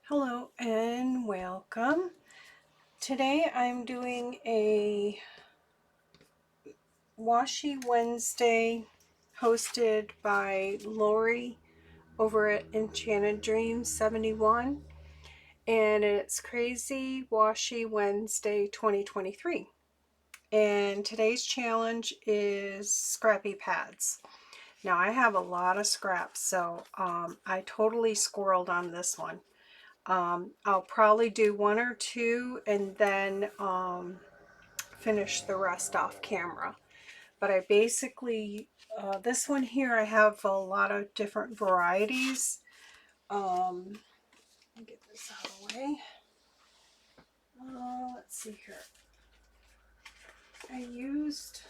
Hello and welcome. Today I'm doing a Washi Wednesday hosted by Lorie over at Enchanted Dreams 71, and it's Crazy Washi Wednesday 2023. And today's challenge is Scrappy Pads. Now I have a lot of scraps, so I totally squirreled on this one. I'll probably do one or two and then finish the rest off camera. But I basically, this one here, I have a lot of different varieties. Let me get this out of the way. Let's see here. I used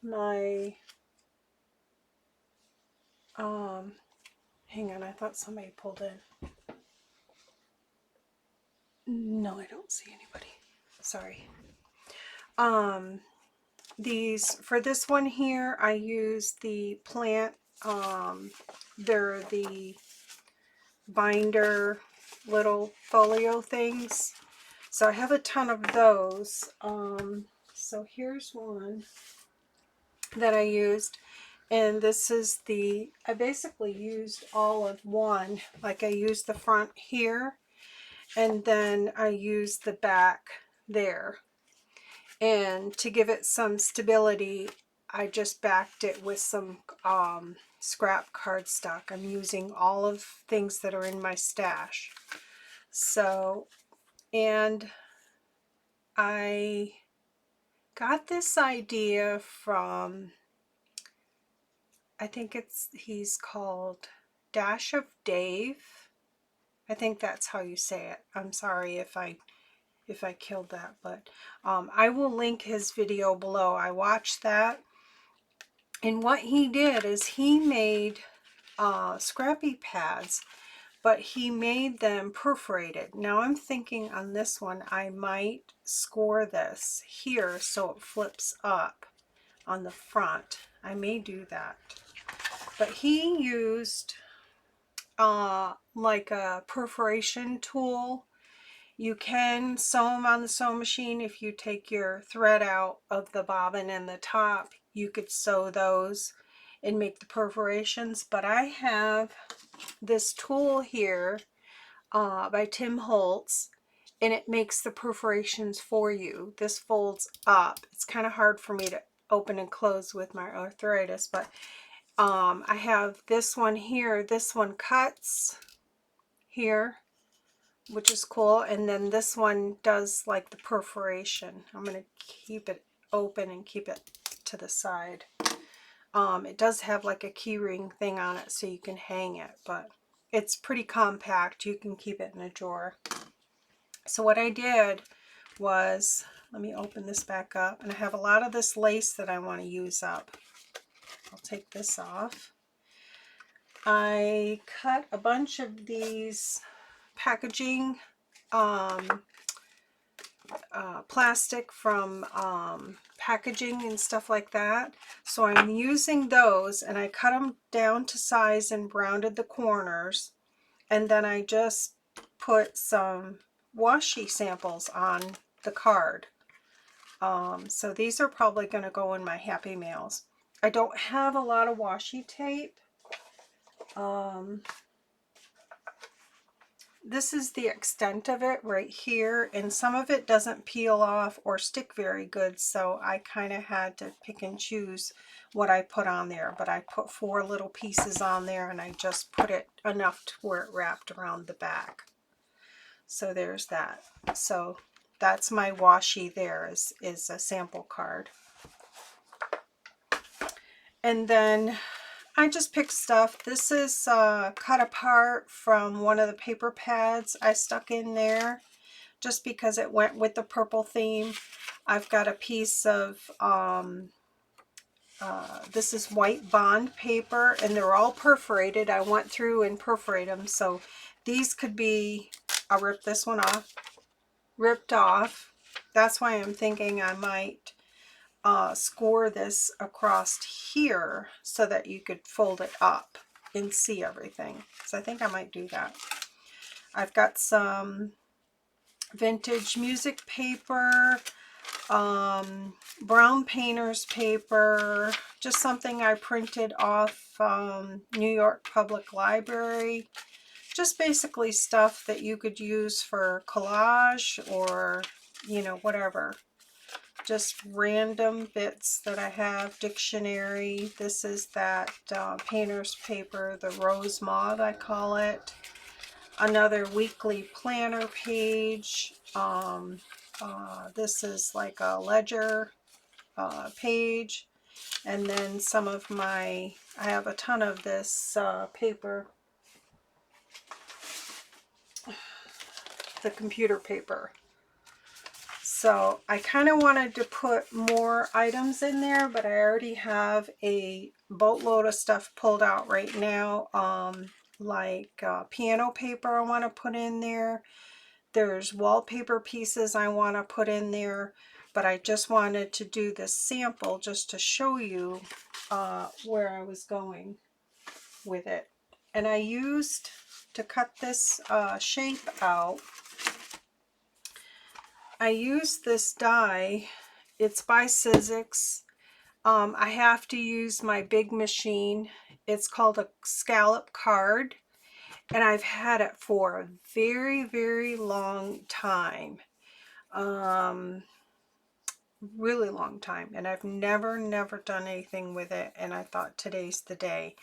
my, hang on, I thought somebody pulled in. No, I don't see anybody. Sorry. For this one here, I use the plant, they're the binder little folio things. So I have a ton of those. So here's one that I used. And this is I basically used all of one. Like I used the front here, and then I used the back there. And to give it some stability, I just backed it with some scrap cardstock. I'm using all of things that are in my stash. So, and I got this idea from, I think he's called Dash of Dave. I think that's how you say it. I'm sorry if I killed that, but I will link his video below. I watched that, and what he did is he made Scrappy Pads, but he made them perforated. Now I'm thinking on this one I might score this here so it flips up on the front. I may do that. But he used like a perforation tool. You can sew them on the sewing machine. If you take your thread out of the bobbin and the top, you could sew those and make the perforations. But I have this tool here by Tim Holtz, and it makes the perforations for you. This folds up. It's kind of hard for me to open and close with my arthritis, but I have this one here. This one cuts here, which is cool, and then this one does like the perforation. I'm going to keep it open and keep it to the side. It does have like a key ring thing on it so you can hang it, but it's pretty compact. You can keep it in a drawer. So what I did was, let me open this back up, and I have a lot of this lace that I want to use up. I'll take this off. I cut a bunch of these packaging plastic from packaging and stuff like that. So I'm using those, and I cut them down to size and rounded the corners, and then I just put some washi samples on the card. So these are probably going to go in my Happy Mails. I don't have a lot of washi tape. This is the extent of it right here, and some of it doesn't peel off or stick very good, so I kind of had to pick and choose what I put on there. But I put 4 little pieces on there, and I just put it enough to where it wrapped around the back. So there's that. So that's my washi there, is a sample card. And then I just picked stuff. This is cut apart from one of the paper pads I stuck in there just because it went with the purple theme. I've got a piece of, this is white bond paper, and they're all perforated. I went through and perforated them, so these could be, I'll rip this one off, ripped off. That's why I'm thinking I might score this across here so that you could fold it up. and see everything. So I think I might do that. I've got some vintage music paper, brown painter's paper, just something I printed off New York Public Library. Just basically stuff that you could use for collage or, you know, whatever. Just random bits that I have. Dictionary. This is that painter's paper, the rose mauve I call it. Another weekly planner page. This is like a ledger page. And then some of my, I have a ton of this paper, the computer paper. So I kind of wanted to put more items in there, but I already have a boatload of stuff pulled out right now, like piano paper I want to put in there. There's wallpaper pieces I want to put in there, but I just wanted to do this sample just to show you where I was going with it. And I used, to cut this shape out, I used this die. It's by Sizzix. I have to use my big machine. It's called a scallop card, and I've had it for a very, very long time. Really long time, and I've never done anything with it, and I thought today's the day.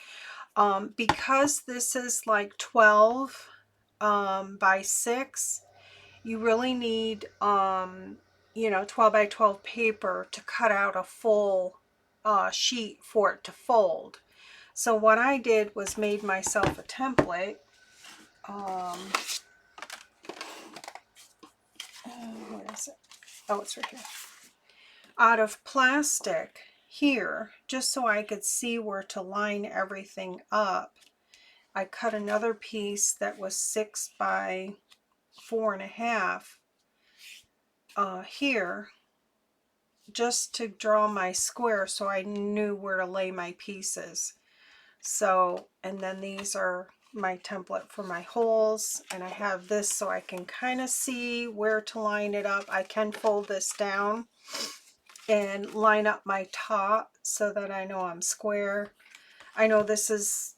Because this is like 12 by 6, you really need, you know, 12 by 12 paper to cut out a full sheet for it to fold. So what I did was made myself a template. Where is it? Oh, it's right here. Out of plastic here, just so I could see where to line everything up. I cut another piece that was 6 by 4.5 here, just to draw my square so I knew where to lay my pieces. So, and then these are my template for my holes, and I have this so I can kind of see where to line it up. I can fold this down and line up my top so that I know I'm square. I know this is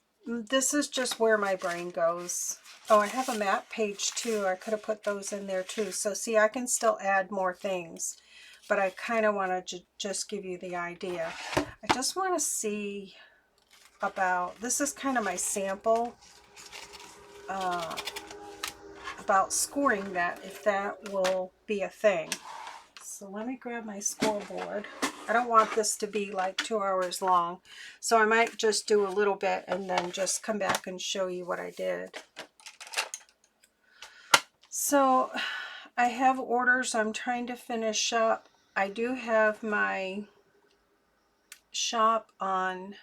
just where my brain goes. Oh, I have a map page too. I could have put those in there too. So see, I can still add more things, but I kind of want to just give you the idea. I just want to see about, this is kind of my sample about scoring that, if that will be a thing. So let me grab my scoreboard. I don't want this to be like 2 hours long, so I might just do a little bit and then just come back and show you what I did. So I have orders I'm trying to finish up. I do have my shop on,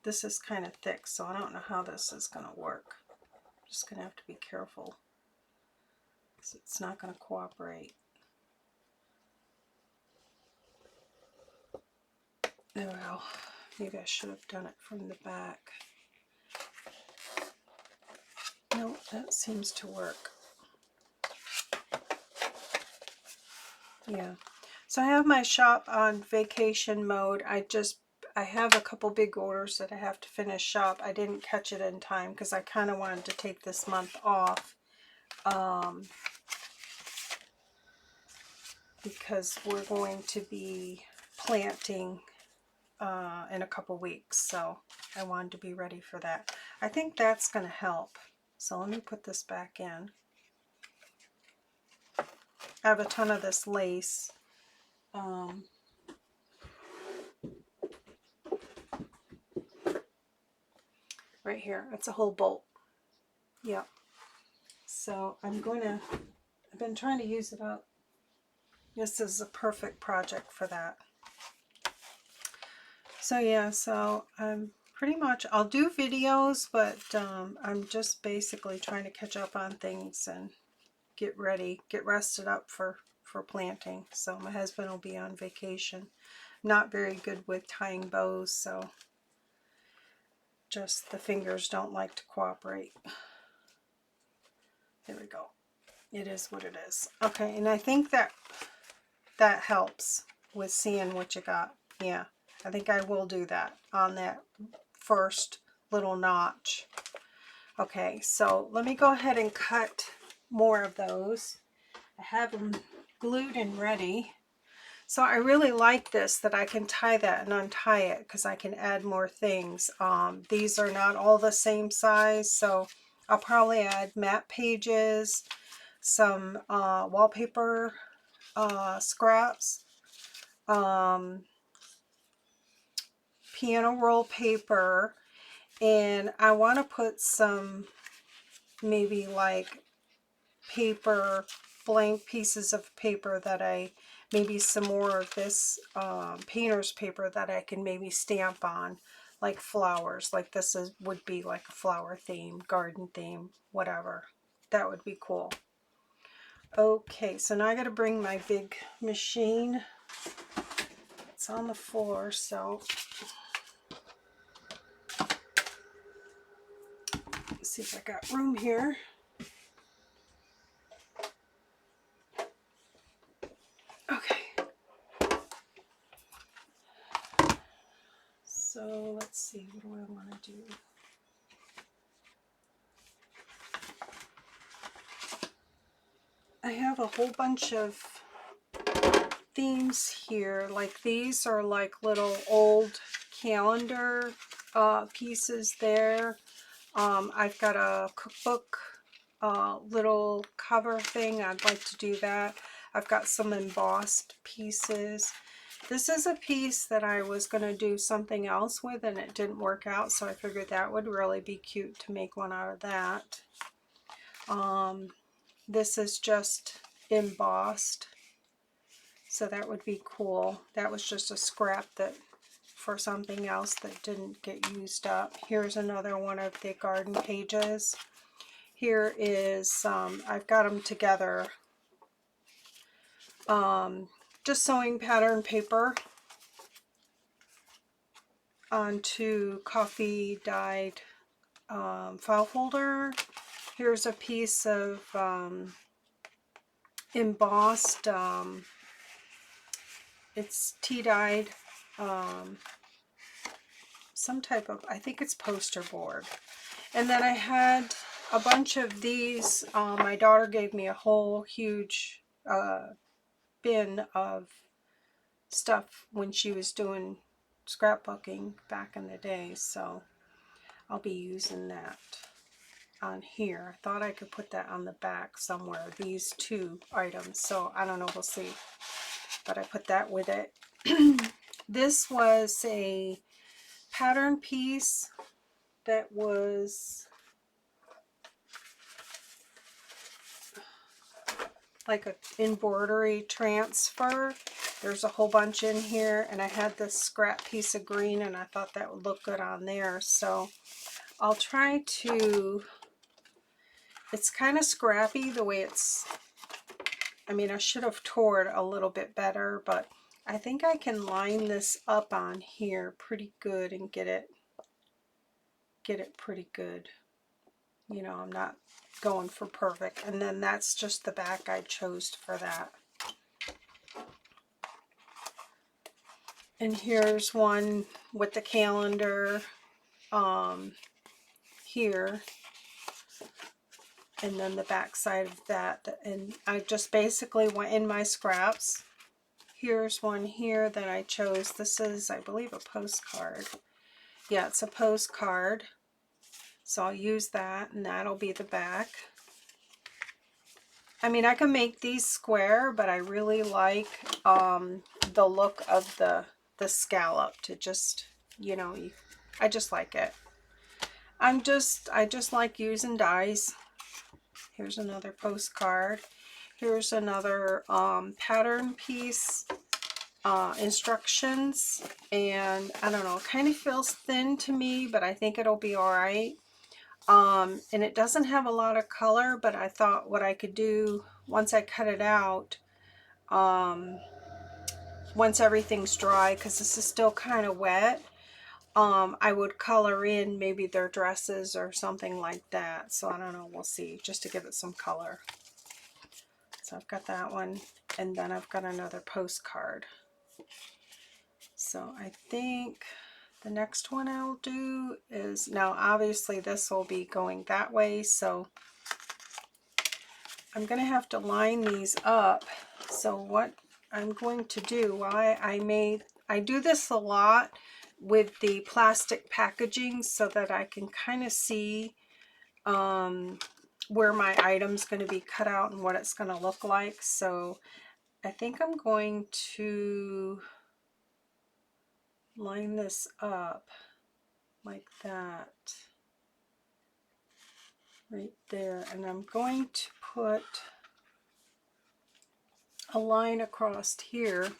this is kind of thick, so I don't know how this is going to work. I'm just going to have to be careful because it's not going to cooperate. Oh well, maybe I should have done it from the back. No, that seems to work. Yeah. So I have my shop on vacation mode. I have a couple big orders that I have to finish up. I didn't catch it in time because I kind of wanted to take this month off. Because we're going to be planting in a couple weeks, so I wanted to be ready for that. I think that's going to help. So let me put this back in. I have a ton of this lace. Right here, it's a whole bolt. Yep. So I've been trying to use it up. This is a perfect project for that. So yeah, so I'm pretty much, I'll do videos, but I'm just basically trying to catch up on things and get ready, get rested up for planting. So my husband will be on vacation. Not very good with tying bows, so Just the fingers don't like to cooperate. There we go. It is what it is. Okay, and I think that helps with seeing what you got. Yeah, I think I will do that on that first little notch. Okay, so let me go ahead and cut more of those. I have them glued and ready. So I really like this, that I can tie that and untie it because I can add more things. These are not all the same size, so I'll probably add map pages, some wallpaper scraps, piano roll paper, and I want to put some maybe like paper, blank pieces of paper that maybe some more of this painter's paper that I can maybe stamp on, like flowers, like this would be like a flower theme, garden theme, whatever. That would be cool. Okay, so now I got to bring my big machine. It's on the floor, so let's see if I got room here. Okay. So let's see, what do I want to do? I have a whole bunch of themes here. Like these are like little old calendar pieces there. I've got a cookbook little cover thing. I'd like to do that. I've got some embossed pieces. This is a piece that I was going to do something else with and it didn't work out, so I figured that would really be cute to make one out of that. This is just embossed, so that would be cool. That was just a scrap that for something else that didn't get used up. Here's another one of the garden pages. Here is, I've got them together, just sewing pattern paper onto coffee dyed file folder. Here's a piece of embossed, it's tea dyed, some type of, I think it's poster board. And then I had a bunch of these. My daughter gave me a whole huge bin of stuff when she was doing scrapbooking back in the day, so I'll be using that on here. I thought I could put that on the back somewhere, these two items, so I don't know, we'll see. But I put that with it. This was a pattern piece that was like an embroidery transfer. There's a whole bunch in here, and I had this scrap piece of green and I thought that would look good on there, so I'll try to, it's kind of scrappy the way it's, I mean, I should have tore it a little bit better, but I think I can line this up on here pretty good and get it pretty good. You know, I'm not going for perfect. And then that's just the back I chose for that. And here's one with the calendar here. And then the back side of that. And I just basically went in my scraps. Here's one here that I chose. This is, I believe, a postcard. Yeah, it's a postcard. So I'll use that, and that'll be the back. I mean, I can make these square, but I really like the look of the scallop to just, you know, I just like it. I just like using dies. Here's another postcard. Here's another pattern piece, instructions, and I don't know, it kind of feels thin to me, but I think it'll be all right. And it doesn't have a lot of color, but I thought what I could do once I cut it out, once everything's dry, because this is still kind of wet, I would color in maybe their dresses or something like that. So I don't know, we'll see, just to give it some color. So I've got that one, and then I've got another postcard. So I think the next one I'll do is, now obviously this will be going that way, so I'm going to have to line these up. So what I'm going to do, I do this a lot with the plastic packaging so that I can kind of see where my item's going to be cut out and what it's going to look like. So I think I'm going to line this up like that right there, and I'm going to put a line across here.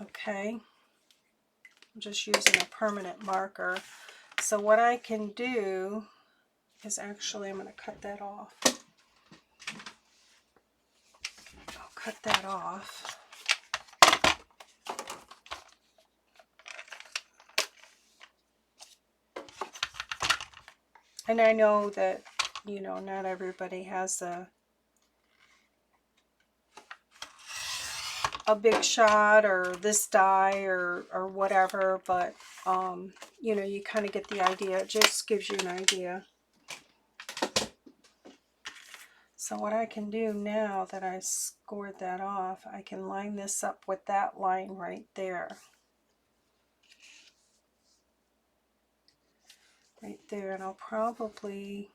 Okay, I'm just using a permanent marker. So what I can do is actually, I'm going to cut that off. I'll cut that off. And I know that, you know, not everybody has a big shot or this die or whatever, but you know, you kind of get the idea. It just gives you an idea. So what I can do now that I scored that off, I can line this up with that line right there. Right there, and I'll probably,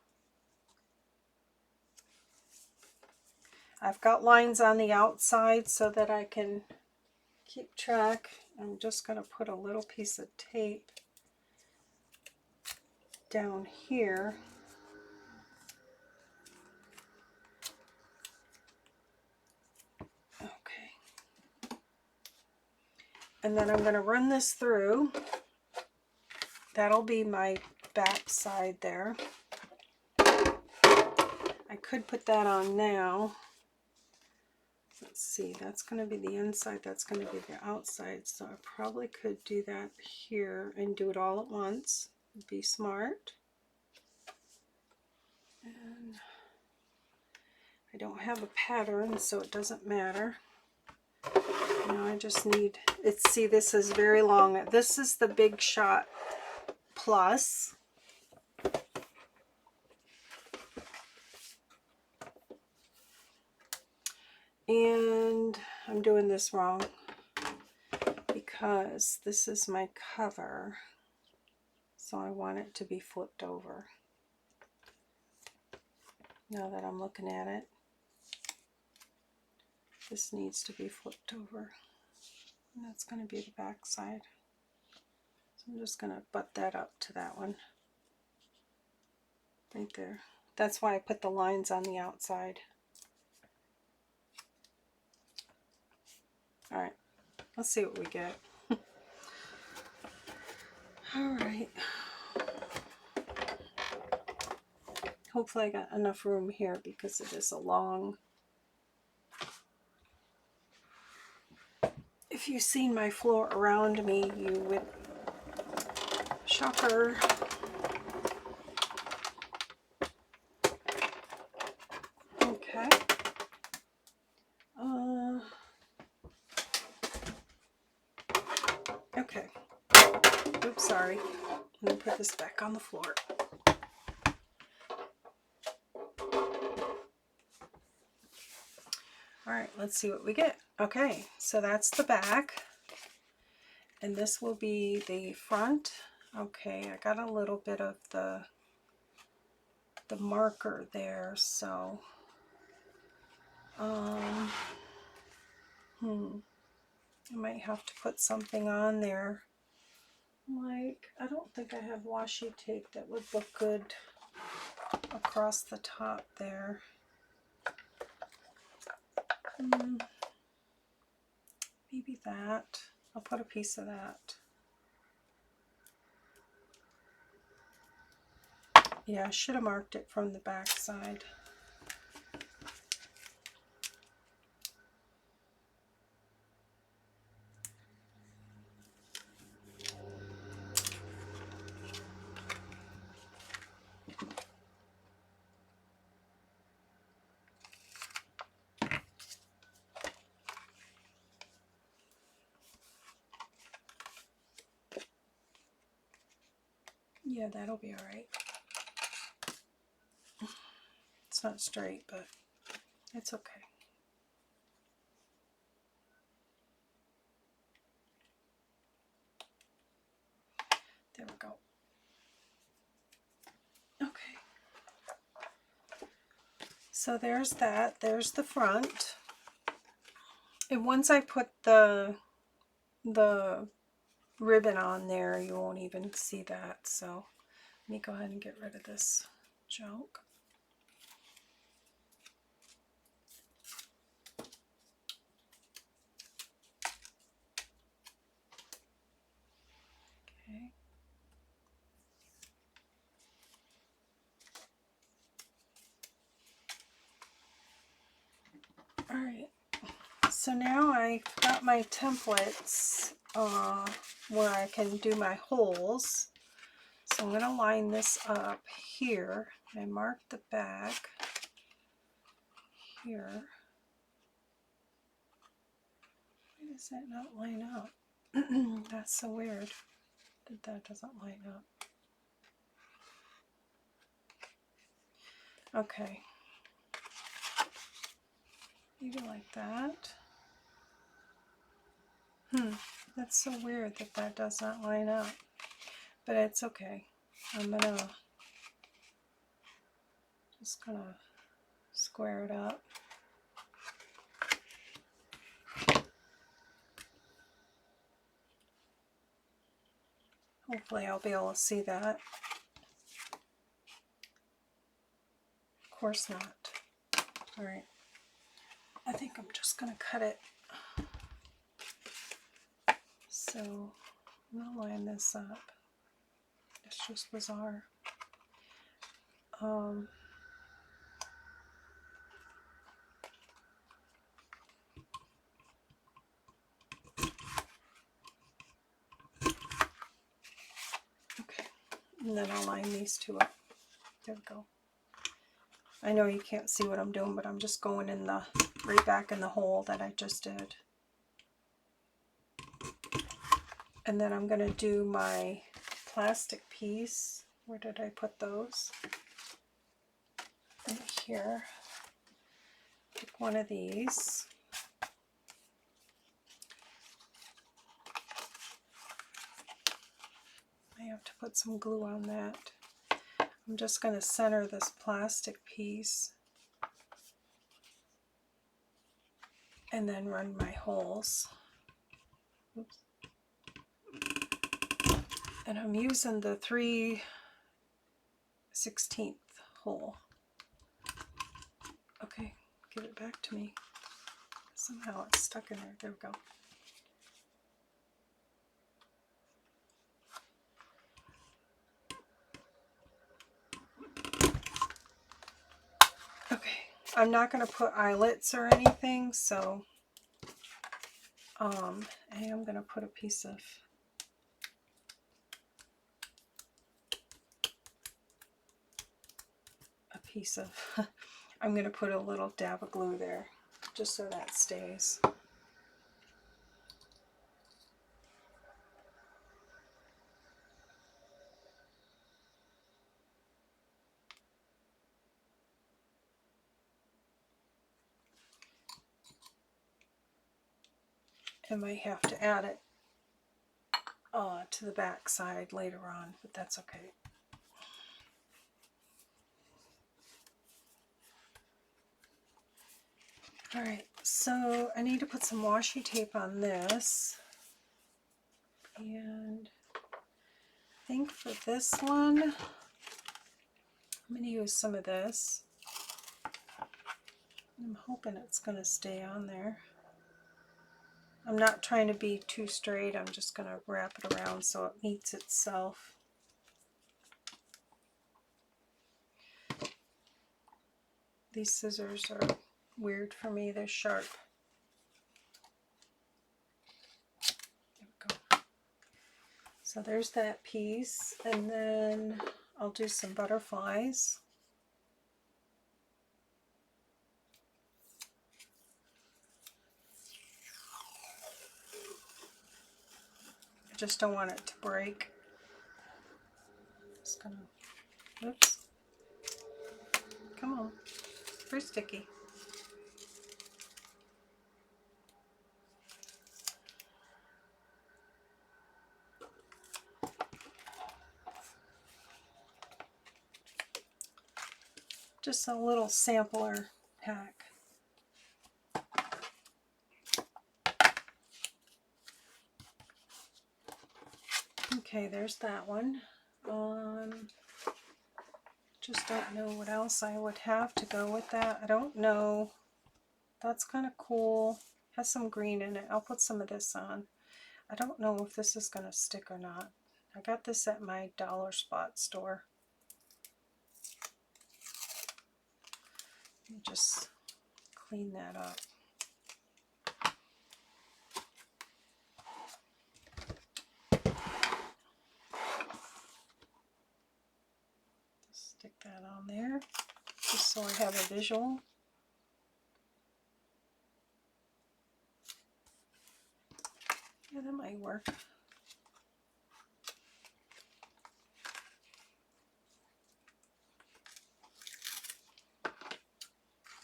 I've got lines on the outside so that I can keep track. I'm just going to put a little piece of tape down here. Okay. And then I'm going to run this through. That'll be my back side there. I could put that on now. Let's see, that's going to be the inside, that's going to be the outside. So I probably could do that here and do it all at once. Be smart. And I don't have a pattern, so it doesn't matter. Now I just need, see, this is very long. This is the Big Shot Plus. And I'm doing this wrong because this is my cover, so I want it to be flipped over. Now that I'm looking at it, this needs to be flipped over, and that's going to be the back side. So I'm just going to butt that up to that one right there. That's why I put the lines on the outside. All right, let's see what we get. All right. Hopefully I got enough room here because it is a long. If you've seen my floor around me, you would, shocker. Okay. Okay. Oops, sorry. Let me put this back on the floor. All right, let's see what we get. Okay, so that's the back, and this will be the front. Okay, I got a little bit of the marker there, so I might have to put something on there. Like, I don't think I have washi tape that would look good across the top there. Maybe that. I'll put a piece of that. Yeah, I should have marked it from the back side. Yeah, that'll be all right. It's not straight, but it's okay. There we go. Okay. So there's that. There's the front. And once I put the ribbon on there, you won't even see that. So let me go ahead and get rid of this junk. Okay. All right. So now I've got my templates where I can do my holes. So I'm going to line this up here. I marked the back here. Why does that not line up? That's so weird that that doesn't line up. Okay. Maybe like that. That's so weird that that does not line up. But it's okay. I'm just gonna square it up. Hopefully I'll be able to see that. Of course not. All right. I think I'm just gonna cut it. So I'm gonna line this up. It's just bizarre. Okay, and then I'll line these two up. There we go. I know you can't see what I'm doing, but I'm just going in the right back in the hole that I just did. And then I'm gonna do my plastic piece. Where did I put those? Right here. Pick one of these. I have to put some glue on that. I'm just going to center this plastic piece and then run my holes. Oops. And I'm using the 3/16 hole. Okay, give it back to me. Somehow it's stuck in there. There we go. Okay, I'm not going to put eyelets or anything, so I am going to put a piece of I'm going to put a little dab of glue there just so that stays. I might have to add it to the back side later on, but that's okay. Alright, so I need to put some washi tape on this. And I think for this one, I'm going to use some of this. I'm hoping it's going to stay on there. I'm not trying to be too straight, I'm just going to wrap it around so it meets itself. These scissors are weird for me, they're sharp. There we go. So there's that piece, and then I'll do some butterflies. I just don't want it to break. just gonna, oops, come on, very sticky. Just a little sampler pack. Okay, there's that one. Just don't know what else I would have to go with that. I don't know. That's kind of cool. Has some green in it. I'll put some of this on. I don't know if this is going to stick or not. I got this at my dollar spot store. Let me just clean that up. Stick that on there, just so I have a visual. Yeah, that might work.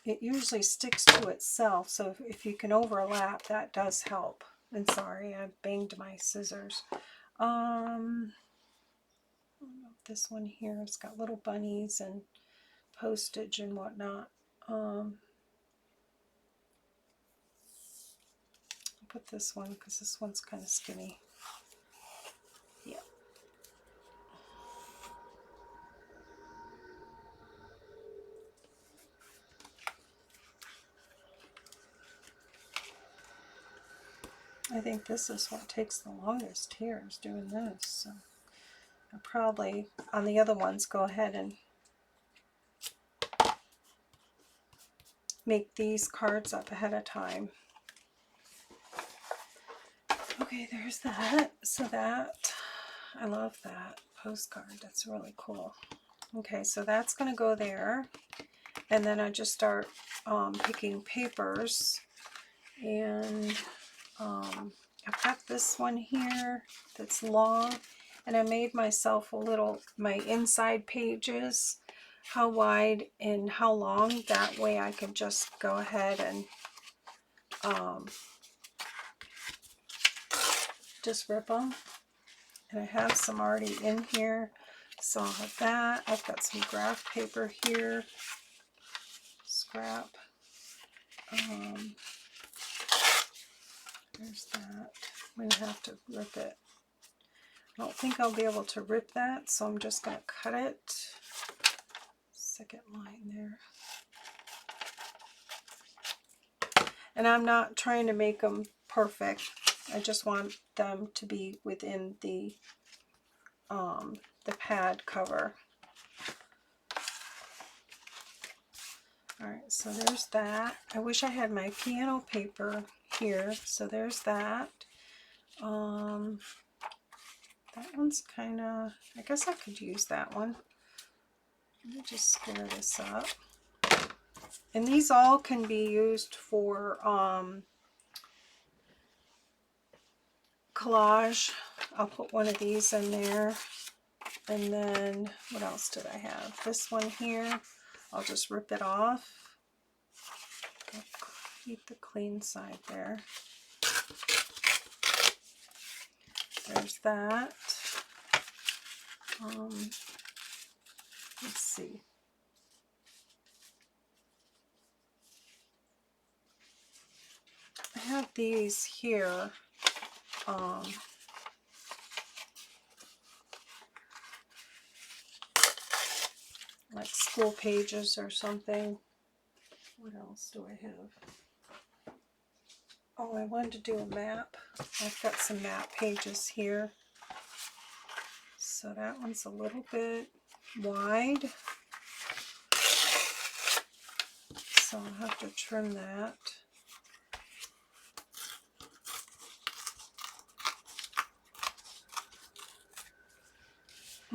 It usually sticks to itself, so if you can overlap, that does help. And sorry, I banged my scissors. I don't know if this one here has got little bunnies and postage and whatnot. I'll put this one because this one's kind of skinny. Yeah. I think this is what takes the longest here, is doing this. So I'll probably, on the other ones, go ahead and make these cards up ahead of time. Okay, there's that. So that, I love that postcard. That's really cool. Okay, so that's going to go there. And then I just start picking papers. And I've got this one here that's long. And I made myself a little, my inside pages, how wide and how long. That way I can just go ahead and just rip them. And I have some already in here, so I'll have that. I've got some graph paper here, scrap. There's that. I'm going to have to rip it. I don't think I'll be able to rip that, so I'm just going to cut it. Second line there. And I'm not trying to make them perfect. I just want them to be within the pad cover. Alright, so there's that. I wish I had my piano paper here. So there's that. That one's kind of, I guess I could use that one. Let me just square this up. And these all can be used for collage. I'll put one of these in there. And then, what else did I have? This one here. I'll just rip it off. Keep the clean side there. There's that. Let's see. I have these here. Like school pages or something. What else do I have? Oh, I wanted to do a map. I've got some map pages here. So that one's a little bit wide. So I'll have to trim that.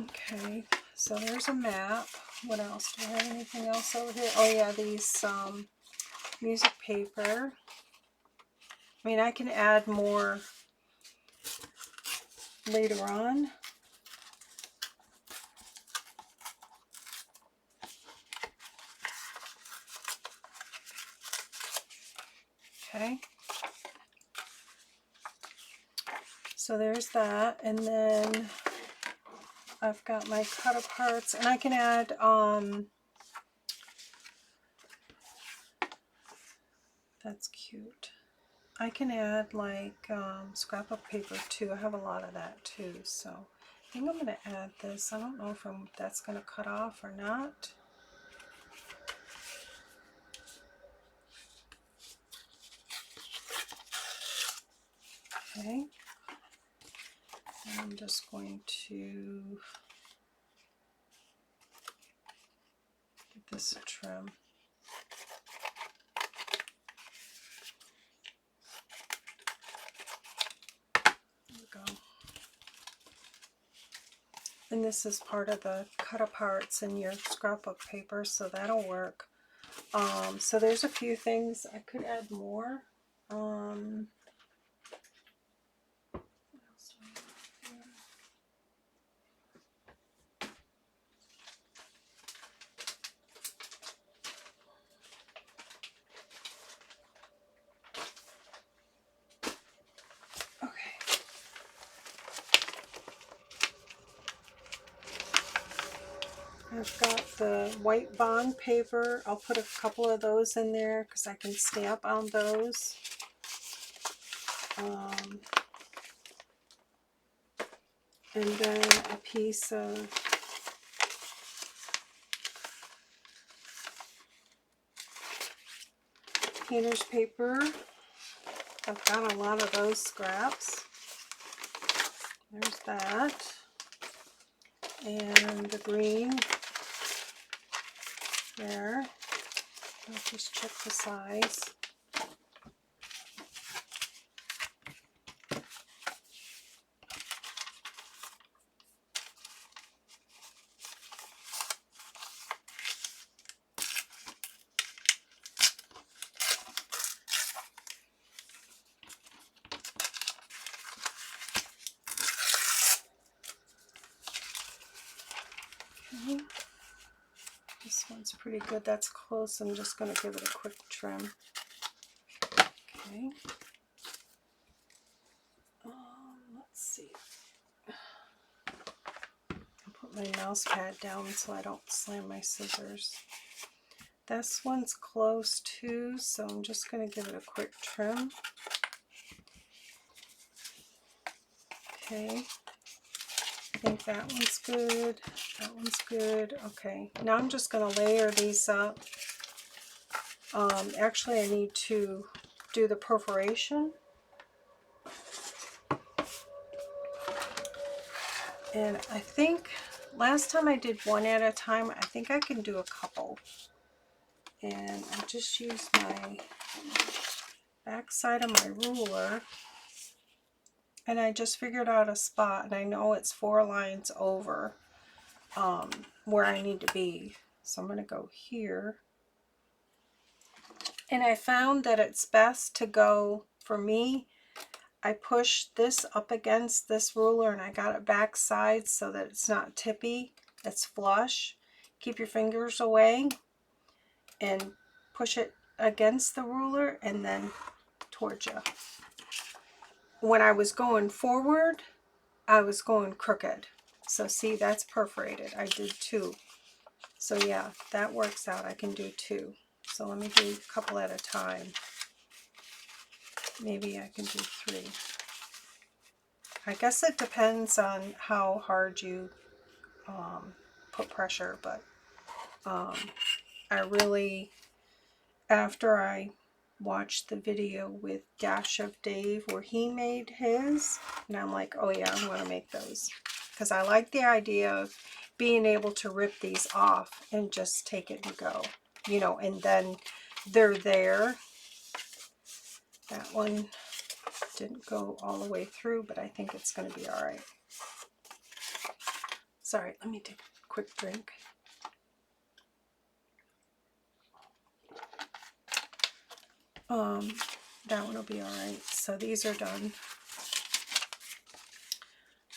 Okay, so there's a map. What else? Do I have anything else over here? Oh yeah, these music paper. I mean, I can add more later on. So there's that, and then I've got my cut aparts, and I can add that's cute. I can add like scrapbook paper too. I have a lot of that too, so I think I'm going to add this. I don't know if that's going to cut off or not. Okay. And I'm just going to give this a trim. There we go. And this is part of the cut aparts in your scrapbook paper, so that'll work. So there's a few things. I could add more. What else do I have here? Okay. I've got the white bond paper. I'll put a couple of those in there because I can stamp on those. And then a piece of painter's paper. I've got a lot of those scraps. There's that. And the green there. I'll just check the size. Okay. This one's pretty good. That's close. I'm just going to give it a quick trim. Okay. Let's see. I'll put my mouse pad down so I don't slam my scissors. This one's close too, so I'm just going to give it a quick trim. Okay. I think that one's good. That one's good. Okay. Now I'm just going to layer these up. Actually, I need to do the perforation. And I think last time I did one at a time. I think I can do a couple. And I'll just use my back side of my ruler. And I just figured out a spot, and I know it's 4 lines over where I need to be. So I'm going to go here. And I found that it's best to go, for me, I push this up against this ruler and I got it back side so that it's not tippy, it's flush. Keep your fingers away and push it against the ruler and then towards you. When I was going forward, I was going crooked. So see, that's perforated. I did 2. So yeah, that works out. I can do 2. So let me do a couple at a time. Maybe I can do 3. I guess it depends on how hard you put pressure, but I really, after I watched the video with Dash of Dave where he made his, and I'm like, oh yeah, I'm going to make those. Because I like the idea of being able to rip these off and just take it and go. You know, and then they're there. That one didn't go all the way through, but I think it's going to be all right. Sorry, let me take a quick drink. That one will be all right. So these are done.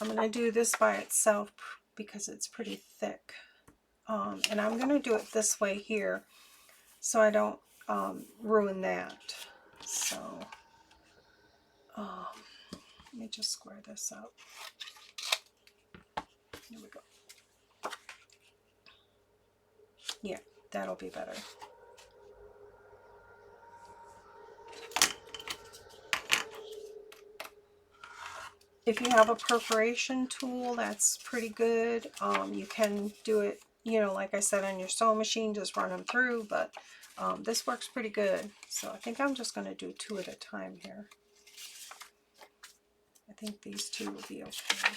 I'm going to do this by itself because it's pretty thick. And I'm going to do it this way here so I don't ruin that. So, Let me just square this up. Here we go. Yeah, that'll be better. If you have a perforation tool, that's pretty good. You can do it, you know, like I said, on your sewing machine, just run them through, but this works pretty good. So I think I'm just going to do 2 at a time here. I think these 2 will be okay.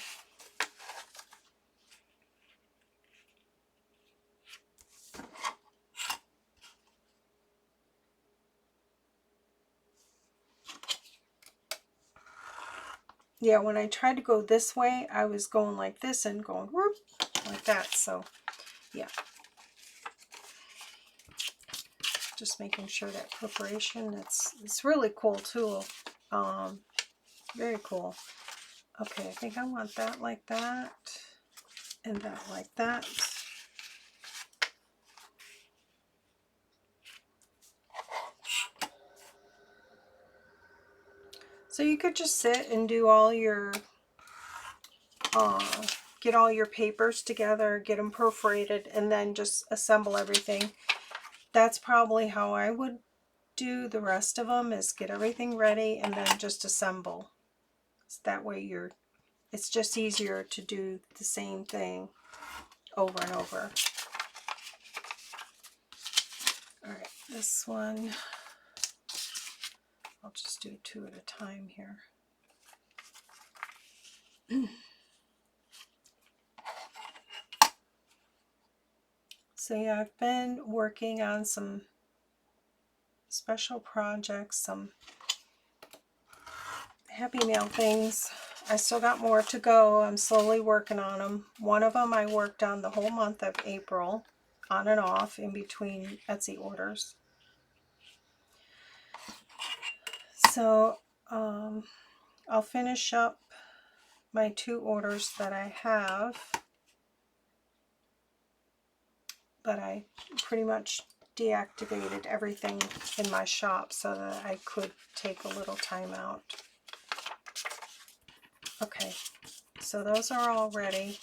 Yeah, when I tried to go this way, I was going like this and going whoop, like that. So yeah, just making sure that perforation, it's really cool tool. Very cool. Okay, I think I want that like that and that like that. So you could just sit and do all your get all your papers together, get them perforated, and then just assemble everything. That's probably how I would do the rest of them, is get everything ready and then just assemble. So that way it's just easier to do the same thing over and over. All right, this one, I'll just do 2 at a time here. So yeah, I've been working on some special projects, some happy mail things. I still got more to go. I'm slowly working on them. One of them I worked on the whole month of April, on and off in between Etsy orders. So I'll finish up my 2 orders that I have, but I pretty much deactivated everything in my shop so that I could take a little time out. Okay, so those are all ready.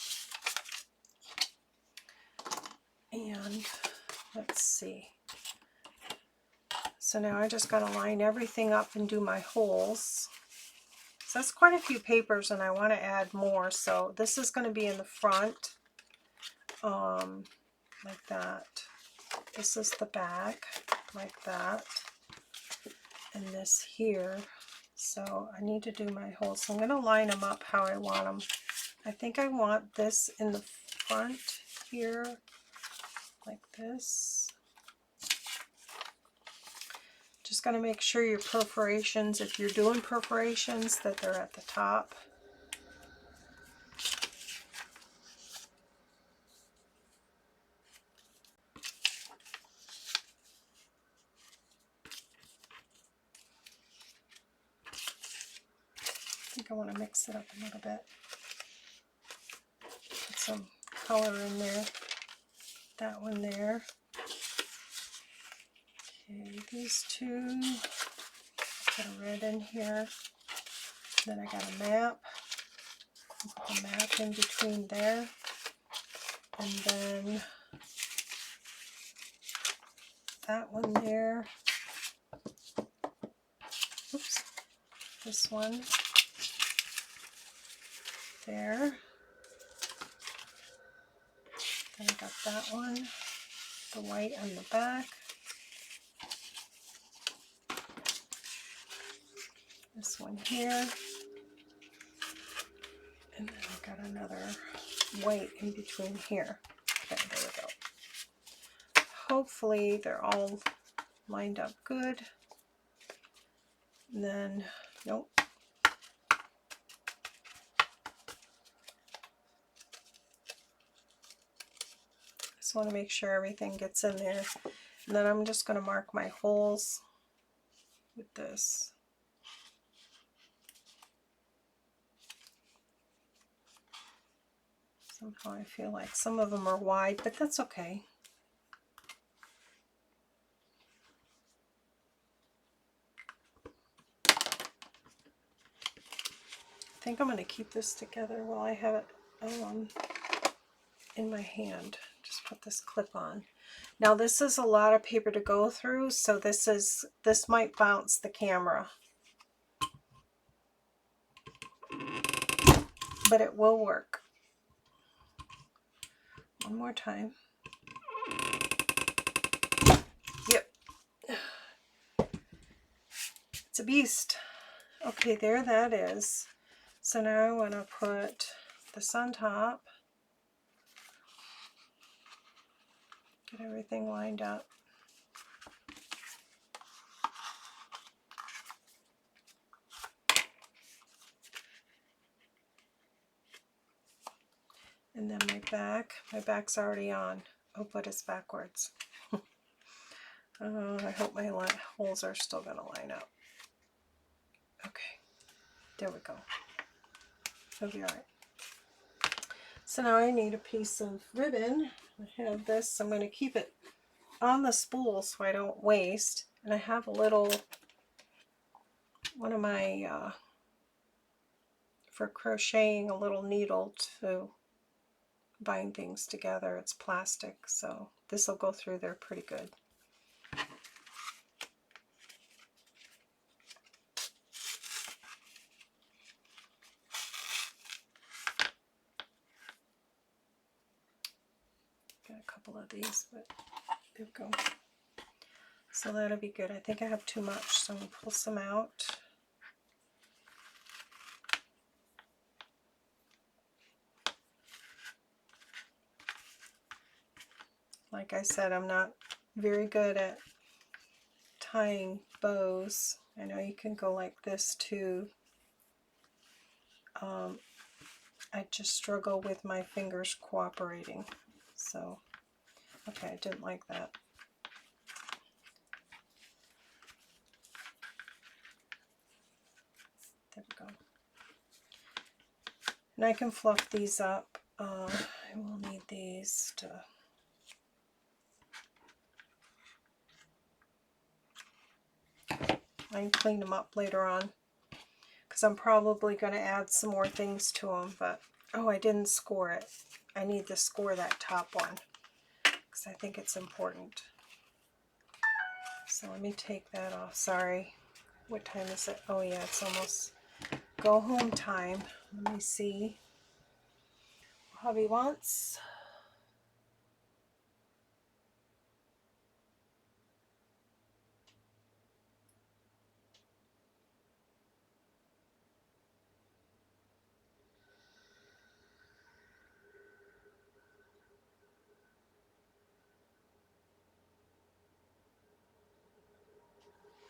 And let's see. So now I just got to line everything up and do my holes. So that's quite a few papers and I want to add more. So this is going to be in the front, like that. This is the back, like that. And this here. So I need to do my holes. So I'm going to line them up how I want them. I think I want this in the front here, like this. Just going to make sure your perforations, if you're doing perforations, that they're at the top. I think I want to mix it up a little bit. Put some color in there. That one there. Okay, these 2. Put a red in here. Then I got a map. Put the map in between there. And then that one there. Oops. This one there. Then I got that one. The white on the back. This one here. And then I got another white in between here. Okay, there we go. Hopefully they're all lined up good. And then, nope. Just want to make sure everything gets in there. And then I'm just going to mark my holes with this. Somehow I feel like some of them are wide, but that's okay. think I'm going to keep this together while I have it in my hand. Just put this clip on. Now this is a lot of paper to go through, so this might bounce the camera, but it will work. One more time. Yep. It's a beast. Okay, there that is. So now I want to put this on top. Get everything lined up. And then my back's already on. Oh, but it's backwards. I hope my holes are still going to line up. Okay, there we go. It'll be all right. So now I need a piece of ribbon. I have this. I'm going to keep it on the spool so I don't waste. And I have a little, one of my, for crocheting, a little needle to bind things together. It's plastic, so this will go through there pretty good. Got a couple of these, but there we go. So that'll be good. I think I have too much, so I'm going to pull some out. Like I said, I'm not very good at tying bows. I know you can go like this too. I just struggle with my fingers cooperating. So, okay, I didn't like that. There we go. And I can fluff these up. I will need these to... I can clean them up later on, because I'm probably going to add some more things to them, but oh, I didn't score it. I need to score that top one because I think it's important. So let me take that off. Sorry. What time is it? Oh yeah, it's almost go home time. Let me see what hubby wants.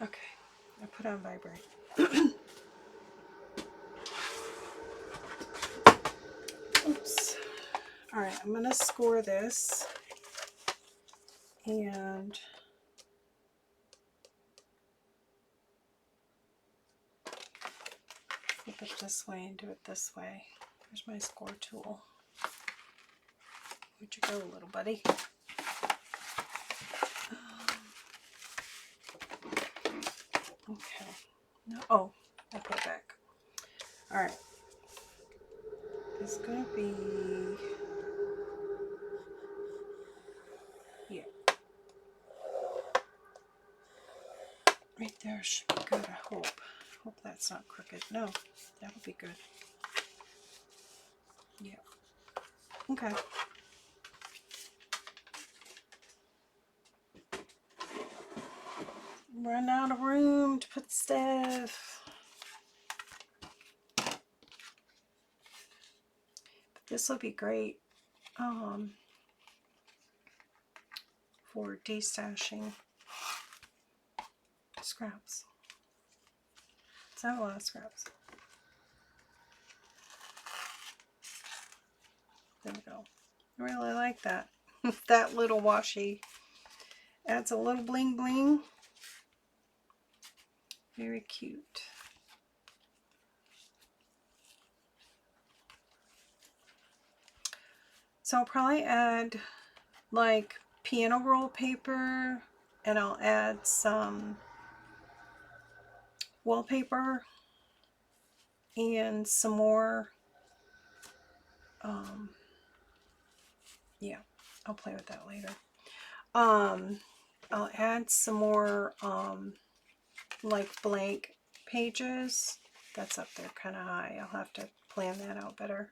Okay, I put on vibrate. Oops. All right, I'm gonna score this and flip it this way and do it this way. Here's my score tool. Where'd you go, little buddy? Okay. No, oh, I put it back. All right. It's gonna be, yeah, right there should be good. I hope. Hope that's not crooked. No, that'll be good. Yeah. Okay. Run out of room to put stuff. But this will be great for destashing scraps. It's not a lot of scraps. There we go. I really like that. That little washi adds a little bling bling. Very cute. So I'll probably add like piano roll paper, and I'll add some wallpaper and some more, yeah, I'll play with that later. I'll add some more like blank pages. That's up there kind of high. I'll have to plan that out better.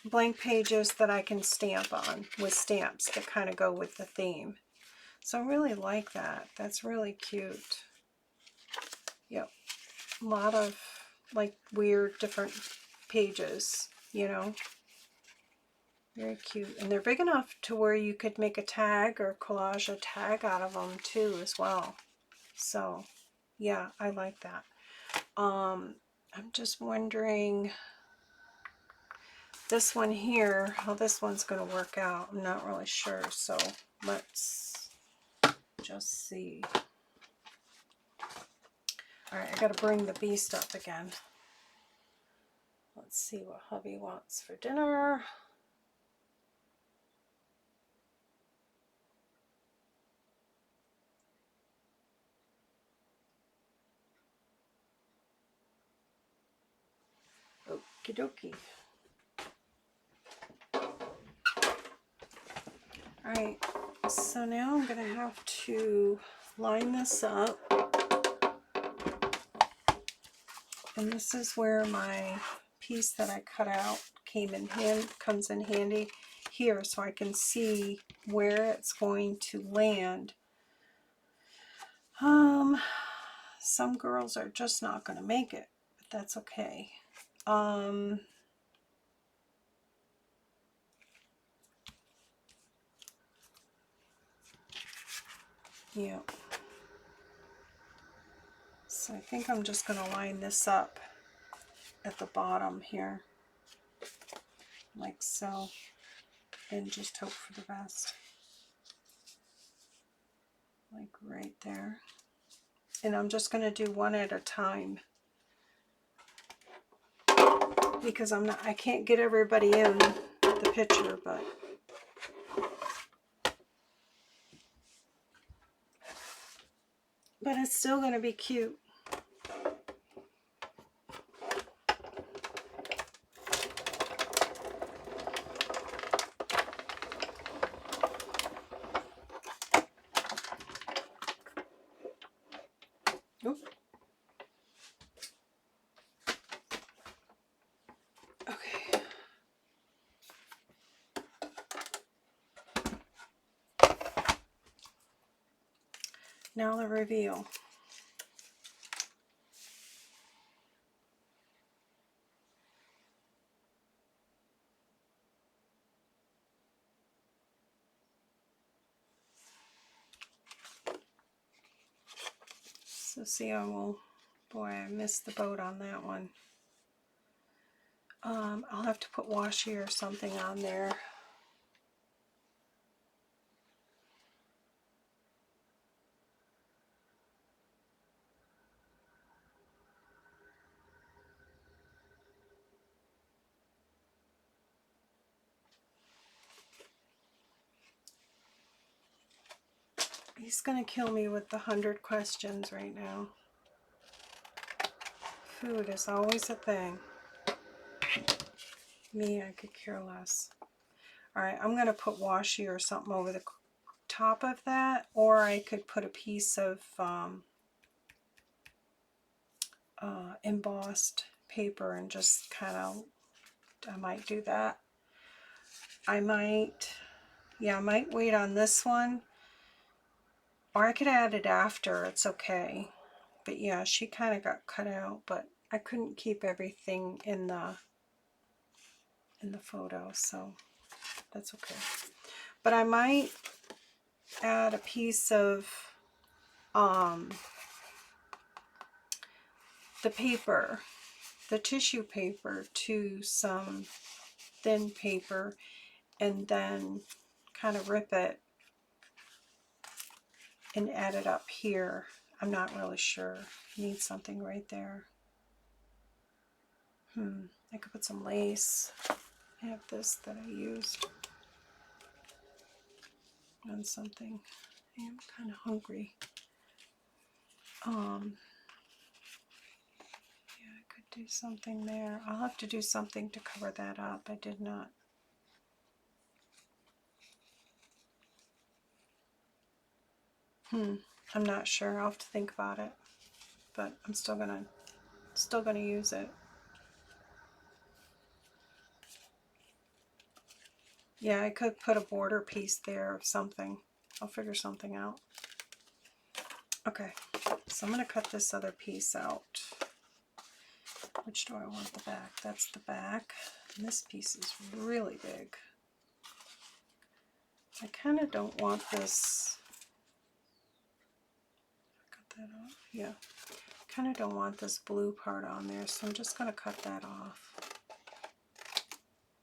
Blank pages that I can stamp on with stamps that kind of go with the theme. So I really like that. That's really cute. Yep. A lot of like weird different pages, you know. Very cute. And they're big enough to where you could make a tag or collage a tag out of them too as well. So yeah, I like that. I'm just wondering this one here, how this one's going to work out. I'm not really sure. So let's just see. All right, I got to bring the beast up again. Let's see what hubby wants for dinner. Okie dokie. All right, so now I'm going to have to line this up. And this is where my piece that I cut out comes in handy here, so I can see where it's going to land. Some girls are just not going to make it, but that's okay. Yeah. So I think I'm just going to line this up at the bottom here, like so, and just hope for the best. Like right there. And I'm just going to do one at a time, because I can't get everybody in the picture, but it's still going to be cute. Oop. Okay. Now the reveal. So see, boy, I missed the boat on that one. I'll have to put washi or something on there. He's gonna kill me with the 100 questions right now. Food is always a thing. Me, I could care less. Alright, I'm gonna put washi or something over the top of that, or I could put a piece of embossed paper and just kind of, I might do that. I might wait on this one, or I could add it after, it's okay. But yeah, she kind of got cut out, but I couldn't keep everything in the photo, so that's okay. But I might add a piece of the paper, the tissue paper, to some thin paper, and then kind of rip it and add it up here. I'm not really sure. Need something right there. I could put some lace. I have this that I used on something. I am kind of hungry. do something there. I'll have to do something to cover that up. I did not. I'm not sure. I'll have to think about it. But I'm still gonna use it. Yeah, I could put a border piece there or something. I'll figure something out. Okay, so I'm going to cut this other piece out. Which do I want the back? That's the back. And this piece is really big. I kind of don't want this. Cut that off? Yeah. Kind of don't want this blue part on there, so I'm just going to cut that off.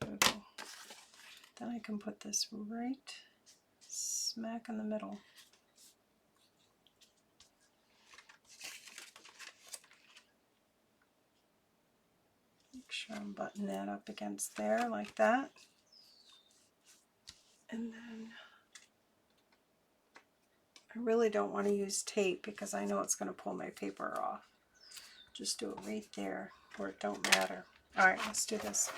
There we go. Then I can put this right smack in the middle. Make sure I'm buttoning that up against there like that. And then I really don't want to use tape because I know it's going to pull my paper off. Just do it right there where it don't matter. All right, let's do this.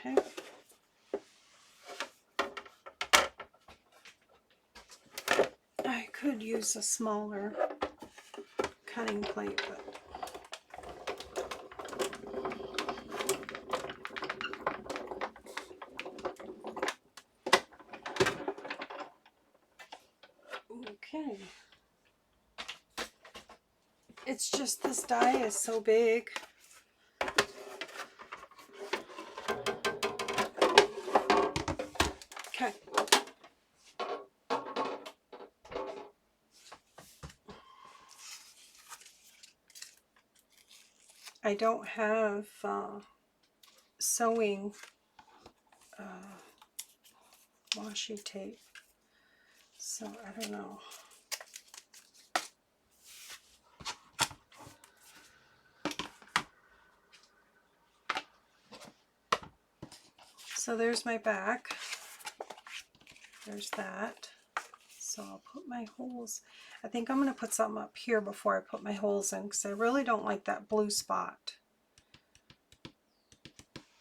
Okay. I could use a smaller cutting plate, but okay. It's just this die is so big. Okay. I don't have sewing washi tape, so I don't know. So there's my back. There's that. So I'll put my holes. I think I'm going to put something up here before I put my holes in because I really don't like that blue spot.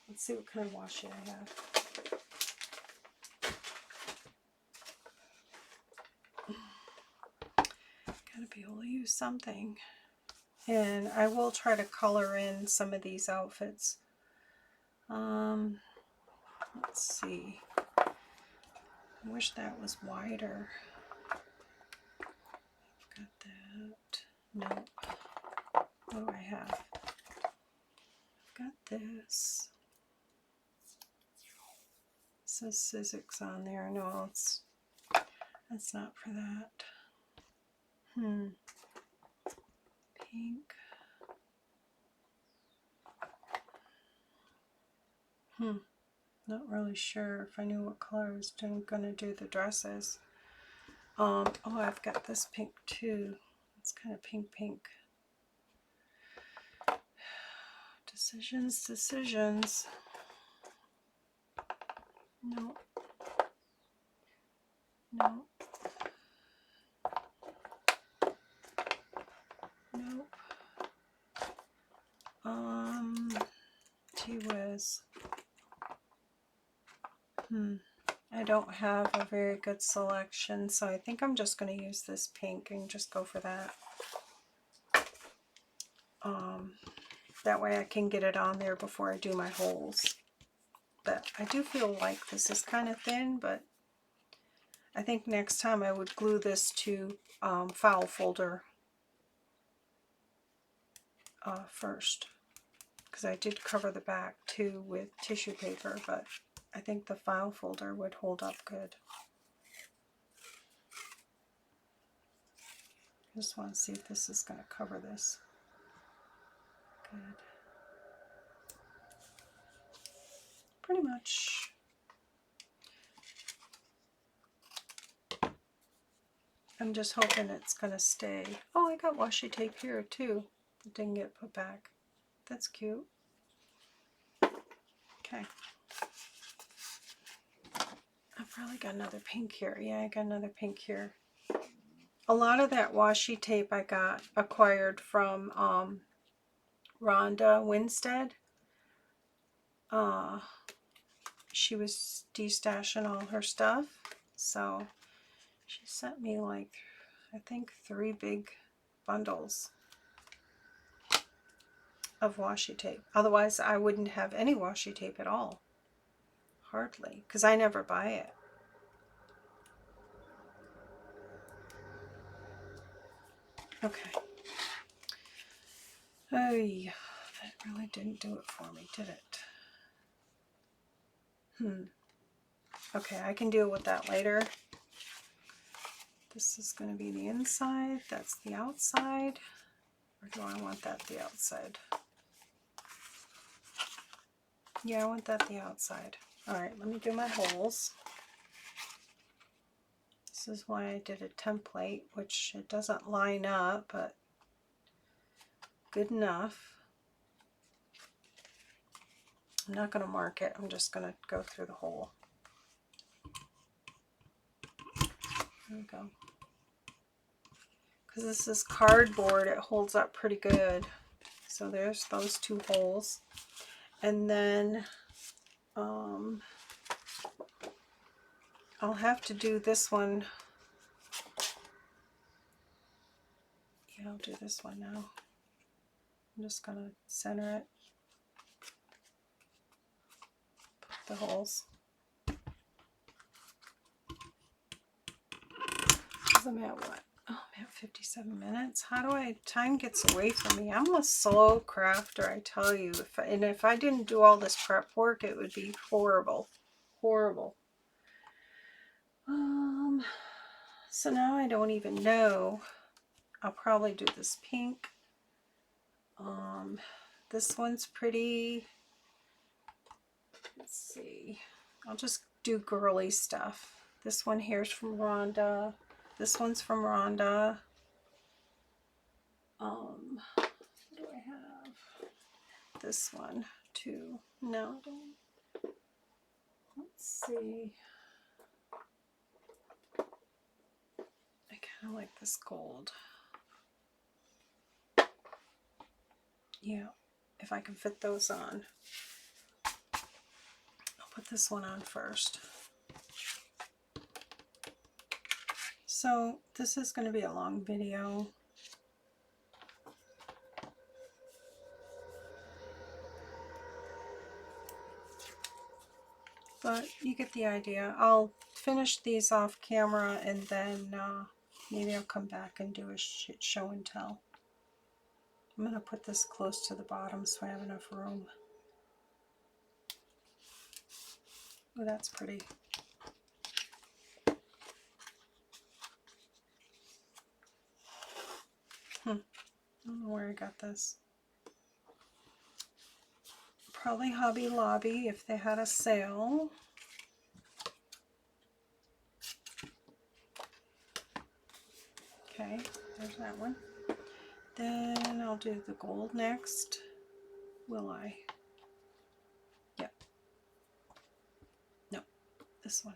Let's see what kind of washi I have. Gotta be able to use something. And I will try to color in some of these outfits. Let's see. I wish that was wider. I've got that. Nope. What do I have? I've got this. It says Sizzix on there. No, that's not for that. Pink. Not really sure if I knew what color I was going to do the dresses. Oh, I've got this pink too. It's kind of pink. Decisions. No. Nope. Gee whiz. I don't have a very good selection, so I think I'm just going to use this pink and just go for that. That way I can get it on there before I do my holes. But I do feel like this is kind of thin, but I think next time I would glue this to file folder first. Because I did cover the back too with tissue paper, but I think the file folder would hold up good. I just want to see if this is going to cover this. Good. Pretty much. I'm just hoping it's going to stay. Oh, I got washi tape here too. It didn't get put back. That's cute. Okay. I've probably got another pink here. Yeah, I got another pink here. A lot of that washi tape I got acquired from Rhonda Winstead. She was destashing all her stuff, so she sent me like, I think 3 big bundles of washi tape. Otherwise I wouldn't have any washi tape at all. Hardly, because I never buy it. Okay. Oh yeah, that really didn't do it for me, did it? Okay, I can deal with that later. This is going to be the inside, that's the outside. Or do I want that the outside? Yeah, I want that the outside. Alright, let me do my holes. This is why I did a template, which it doesn't line up, but good enough. I'm not going to mark it, I'm just going to go through the hole. There we go. Because this is cardboard, it holds up pretty good. So there's those 2 holes. And then I'll have to do this one. Yeah, I'll do this one now. I'm just going to center it. Put the holes. I'm at what? Oh, I'm at 57 minutes. How do time gets away from me. I'm a slow crafter, I tell you. If I didn't do all this prep work, it would be horrible. Horrible. So now I don't even know. I'll probably do this pink. This one's pretty. Let's see. I'll just do girly stuff. This one here's from Rhonda. This one's from Rhonda. What do I have? This one too. No, don't. Let's see. I kind of like this gold. Yeah, if I can fit those on. I'll put this one on first. So this is going to be a long video. But you get the idea. I'll finish these off camera and then maybe I'll come back and do a show and tell. I'm going to put this close to the bottom so I have enough room. Oh, that's pretty. I don't know where I got this. Probably Hobby Lobby if they had a sale. Okay, there's that one. Then I'll do the gold next. Will I? Yep. No, this one.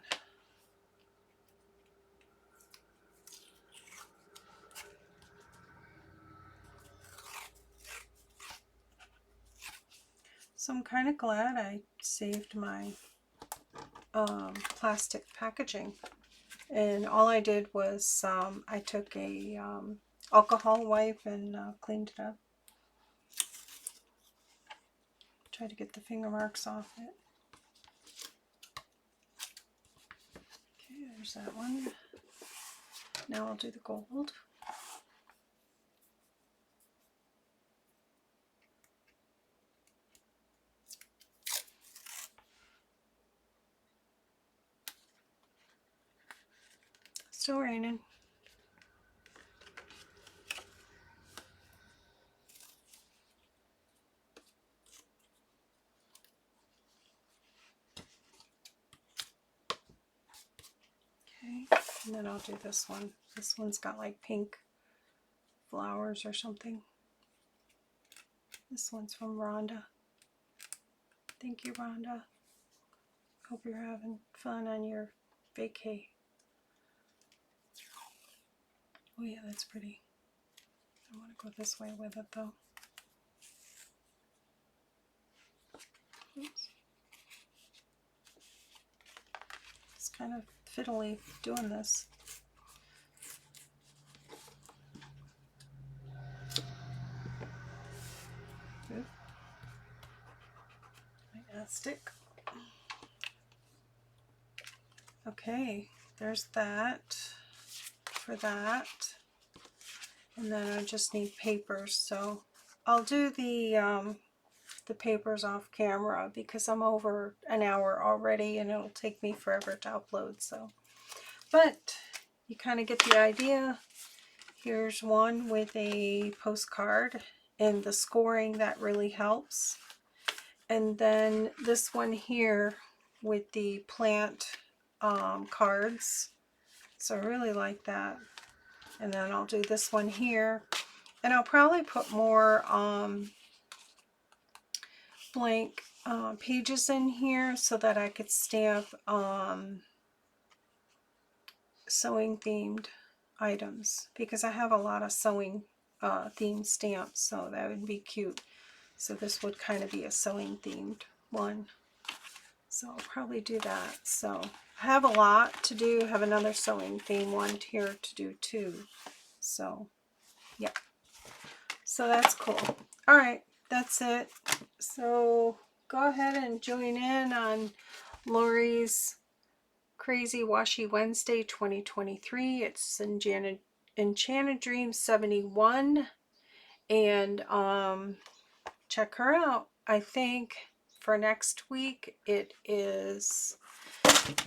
So I'm kind of glad I saved my plastic packaging. And all I did was I took a alcohol wipe and cleaned it up. Try to get the finger marks off it. Okay, there's that one. Now I'll do the gold. Still raining. Okay, and then I'll do this one. This one's got like pink flowers or something. This one's from Rhonda. Thank you, Rhonda. Hope you're having fun on your vacay. Oh yeah, that's pretty. I want to go this way with it though. Oops. It's kind of fiddly doing this. Oop. My stick. Okay, there's that for that. And then I just need papers, so I'll do the papers off camera because I'm over an hour already and it'll take me forever to upload. So, but you kind of get the idea. Here's one with a postcard and the scoring that really helps. And then this one here with the plant cards. So I really like that. And then I'll do this one here. And I'll probably put more blank pages in here so that I could stamp sewing themed items, because I have a lot of sewing themed stamps, so that would be cute. So this would kind of be a sewing themed one. So I'll probably do that. So I have a lot to do. I have another sewing theme one here to do too. So yeah. So that's cool. All right, that's it. So go ahead and join in on Lorie's Crazy Washi Wednesday 2023. It's Enchanted Dreams 71. And check her out. I think for next week it is,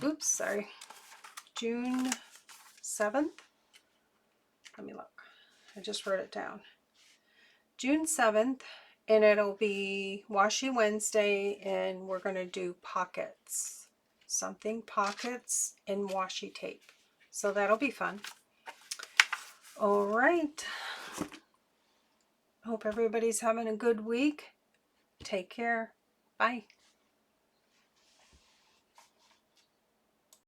oops, sorry, June 7th. Let me look. I just wrote it down. June 7th, and it'll be Washi Wednesday, and we're going to do pockets. Something pockets and washi tape. So that'll be fun. All right. Hope everybody's having a good week. Take care. Bye.